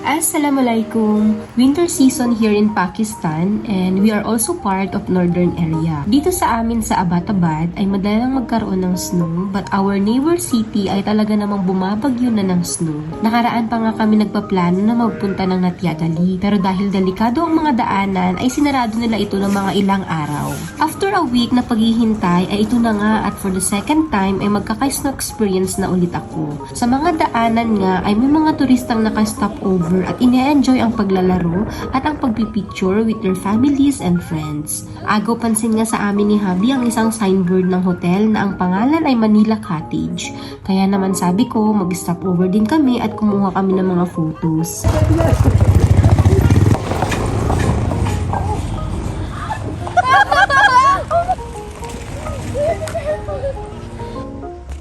Assalamualaikum! Winter season here in Pakistan and we are also part of northern area. Dito sa amin sa Abbottabad ay madalang magkaroon ng snow but our neighbor city ay talaga namang bumabagyo na ng snow. Nakaraan pa nga kami nagpaplano na magpunta ng Natyagali pero dahil delikado ang mga daanan ay sinarado nila ito ng mga ilang araw. After a week na paghihintay ay ito na nga at for the second time ay magkaka-snow experience na ulit ako. Sa mga daanan nga ay may mga turistang naka-stop over at ine-enjoy ang paglalaro at ang pagpipicture with their families and friends. Agaw pansin nga sa amin ni Habi ang isang signboard ng hotel na ang pangalan ay Manila Cottage. Kaya naman sabi ko mag-stop over din kami at kumuha kami ng mga photos.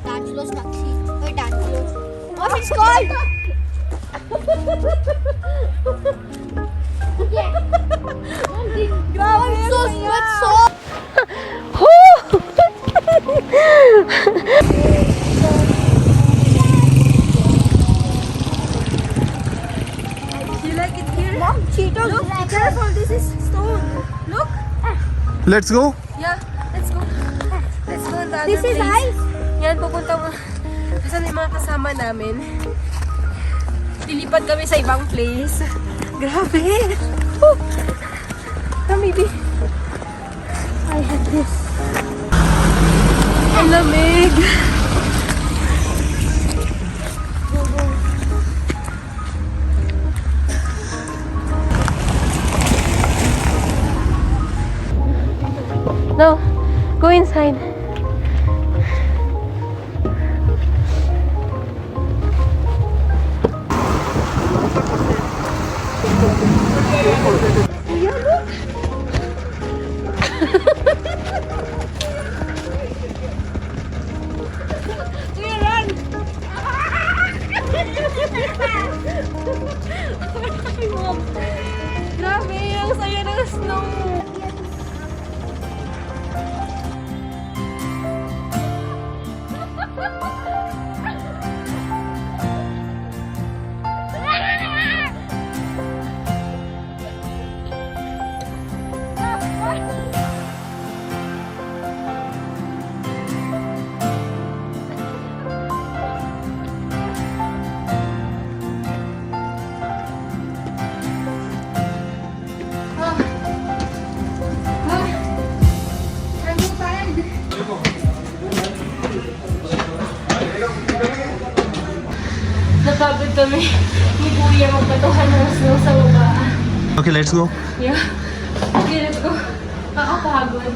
D'Angelo's taxi. Or D'Angelo's. What it's called? Yeah. Grabe, so sweat so. You like it here? Mom, Cheetos. Look, be careful. This is stone. Look. Let's go. Yeah, let's go. Let's go on the other This is place. ice. Yan, pupunta mo. Kasi yung mga kasama namin. Lilipad kami sa ibang place. Grabe. Oh. Maybe. I have this. Ang lamig. No, go inside. Grabe, ang saya ng snow. Napagod kami ni Kuya magpatuhan ng snow sa baba. Okay, let's go. Yeah. Okay, let's go. Nakapagod.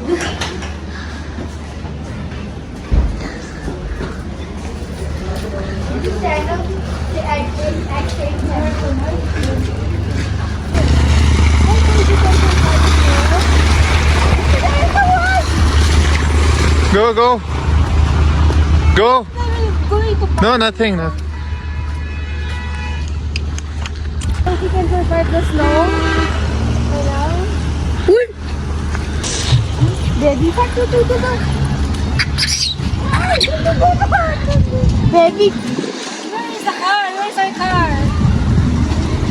Go, go. Go. Going to No, nothing. Nothing. you can survive the snow. Uy. Baby, Baby. Where is the car? Where's our car?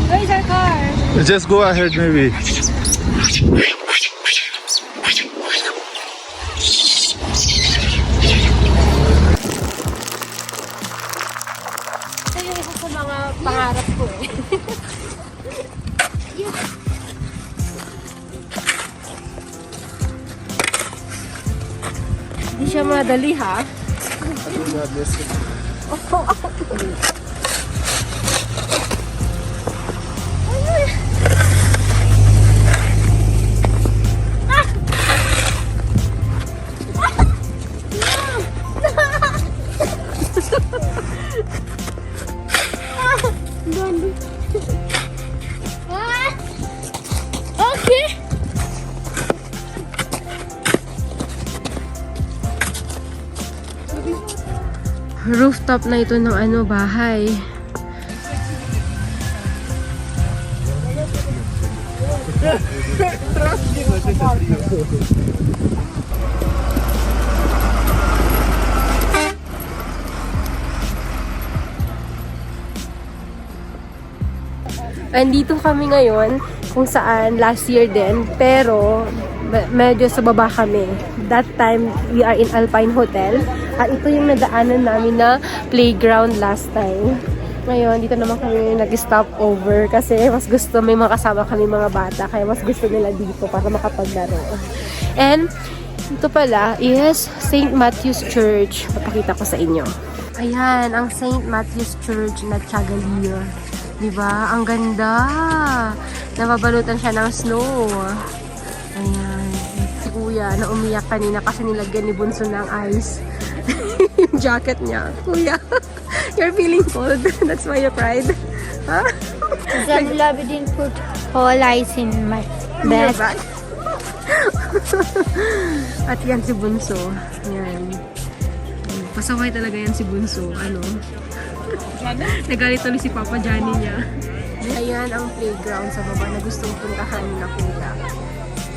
Where's our car? Just go ahead, maybe. Ito yung isa sa mga pangarap ko eh. Hindi siya madali ha. Okay. Rooftop na ito ng bahay. Andito kami ngayon kung saan last year din, pero medyo sa baba kami. That time, we are in Alpine Hotel. At ito yung nadaanan namin na playground last time. Ngayon, dito naman kami nag-stop over kasi mas gusto, may makasama kami mga bata. Kaya mas gusto nila dito para makapaglaro. And, ito pala is St. Matthew's Church. Papakita ko sa inyo. Ayan, ang St. Matthew's Church na Tiagalir. Diba? Ang ganda! Nababalutan siya ng snow. Ayan. Si Kuya na umiyak kanina kasi nilagyan ni Bunso ng ice. Yung jacket niya. Kuya, you're feeling cold. That's why you cried. Huh? Zamula, we didn't put whole ice in my bag. At yan si Bunso. Yan. Pasaway talaga yan si Bunso. Ano? Nagalit tuloy si Papa Johnny niya. Ayan ang playground sa baba na gustong puntahan na Kuya.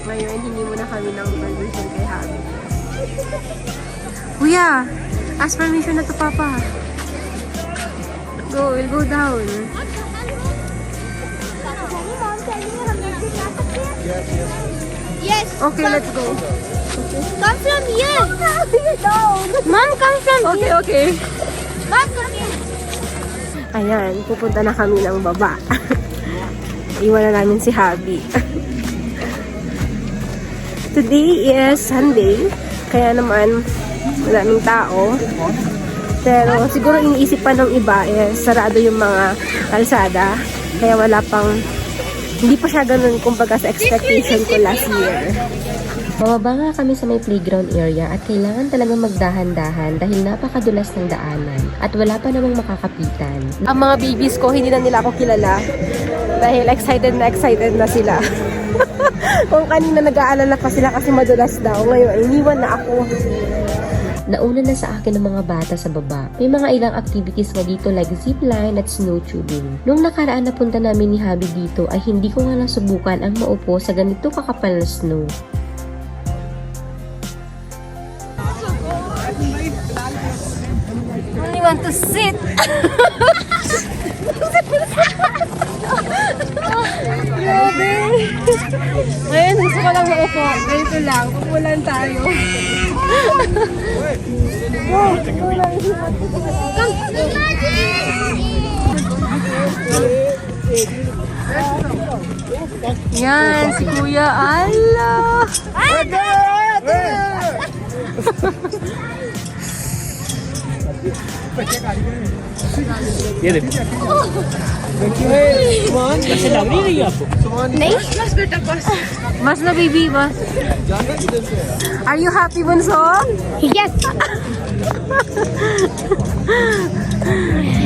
Ngayon, hindi mo na kami ng permission kay Habi. Kuya! Ask permission na to Papa. Go, we'll go down. Yes. Okay, let's go. Come from here. Mom, come from Okay, okay. Mom, come here. Ayan, pupunta na kami ng baba. Iwan na namin si Habi. Today is Sunday, kaya naman maraming tao. Pero siguro iniisip pa ng iba sarado yung mga kalsada. Kaya wala pang, hindi pa siya ganun kumbaga sa expectation ko last year. Bababa nga kami sa may playground area at kailangan talagang magdahan-dahan dahil napakadulas ng daanan at wala pa namang makakapitan. Ang mga babies ko, hindi na nila ako kilala dahil excited na sila. Kung kanina nag-aalala pa sila kasi madulas daw, ngayon iniwan na ako. Nauna na sa akin ng mga bata sa baba. May mga ilang activities nga dito like zipline at snow tubing. Nung nakaraan na punta namin ni Habi dito ay hindi ko nga nasubukan ang maupo sa ganito kakapal na snow. Only want to sit. Grabe! Ngayon, gusto ko lang maupo. Ganito lang. Pupulan tayo. Yan, si Kuya. Ala! ये देखो कैसे लग रही है आपको Mas na, baby. Mas. Are you happy, Bunso? Yes.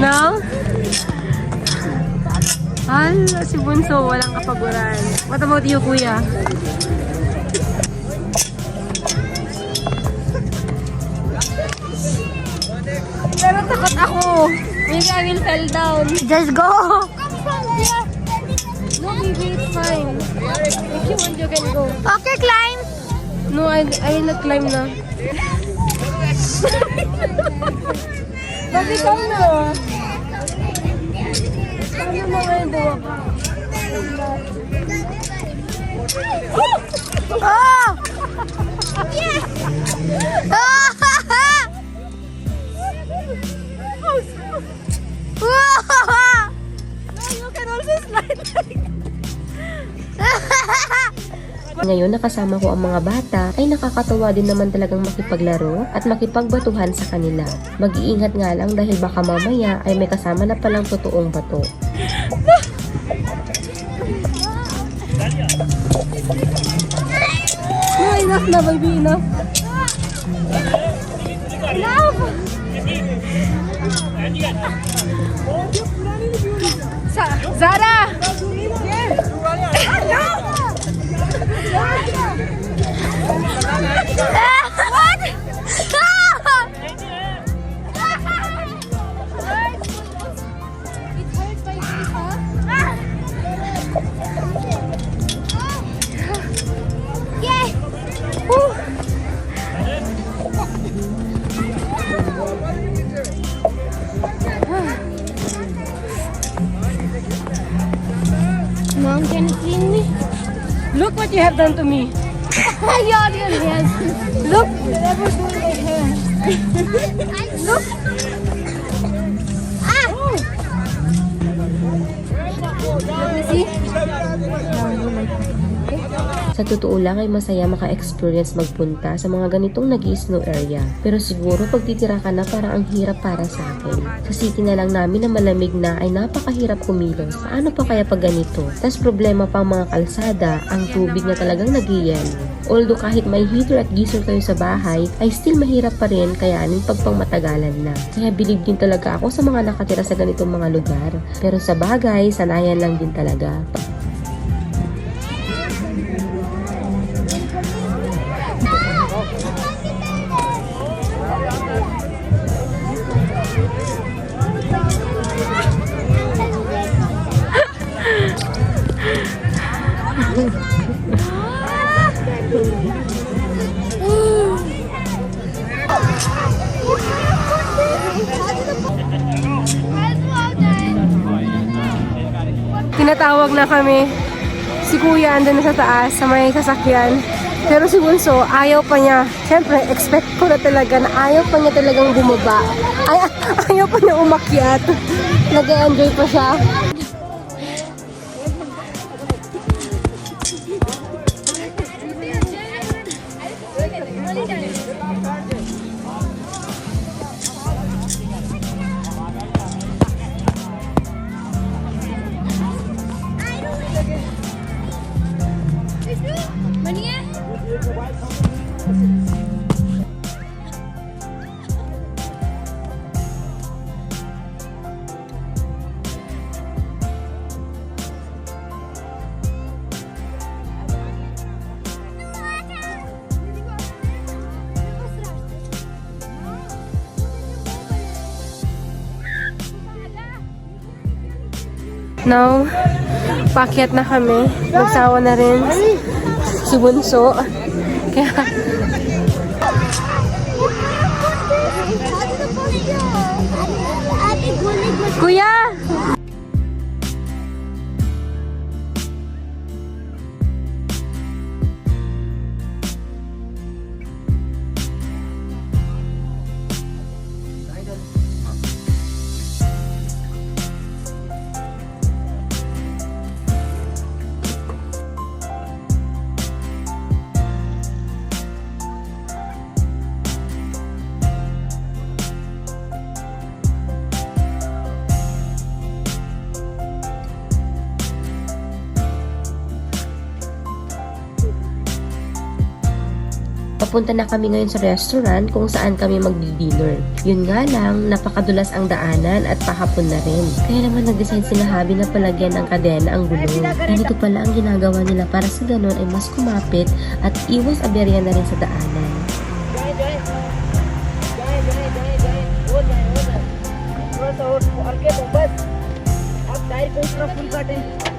No? Ala, si Bunso. Walang kapaguran. What about you, Kuya? Pero takot ako. Maybe I will fell down. Just go. No, baby, it's fine. If you want, you can go. Okay, climb. No, I will not climb na. Babi, come na. Paano mo ngayon dawa ka? Oh! Yes! Oh! No, you can also slide like Ngayon nakasama ko ang mga bata ay nakakatawa din naman talagang makipaglaro at makipagbatuhan sa kanila. Mag-iingat nga lang dahil baka mamaya ay may kasama na palang totoong bato. No, enough na, baby, enough. Zara! clean me? Look what you have done to me. Your hands. Look, you never do my hair. Look. Ah! Let me see. Sa totoo lang ay masaya maka-experience magpunta sa mga ganitong nag-snow area. Pero siguro pag titira ka na parang ang hirap para sa akin. Sa city na lang namin na malamig na ay napakahirap kumilos. Paano pa kaya pag ganito? Tas problema pa ang mga kalsada, ang tubig na talagang nag-iyan. Although kahit may heater at geyser tayo sa bahay, ay still mahirap pa rin kayanin pag pangmatagalan na. Kaya bilib din talaga ako sa mga nakatira sa ganitong mga lugar. Pero sa bagay, sanayan lang din talaga. Tinatawag na kami. Si Kuya andun na sa taas sa may sasakyan. Pero si Bunso, ayaw pa niya. Siyempre, expect ko na talaga na ayaw pa niya talagang bumaba. Ayaw pa niya umakyat. Nag-enjoy pa siya. Now, pakyat na kami. Nagsawa na rin si Bunso. Kaya, Kuya! Papunta na kami ngayon sa restaurant kung saan kami magdi-dinner. Yun nga lang, napakadulas ang daanan at pahapon na rin. Kaya naman nag-decide sila Habi na palagyan ng kadena ang gulong. Ganito pala ang ginagawa nila para sa ganun ay mas kumapit at iwas aberya na rin sa daanan. थोड़ा सा और आगे तो बस आप टायर को इतना फुल काटें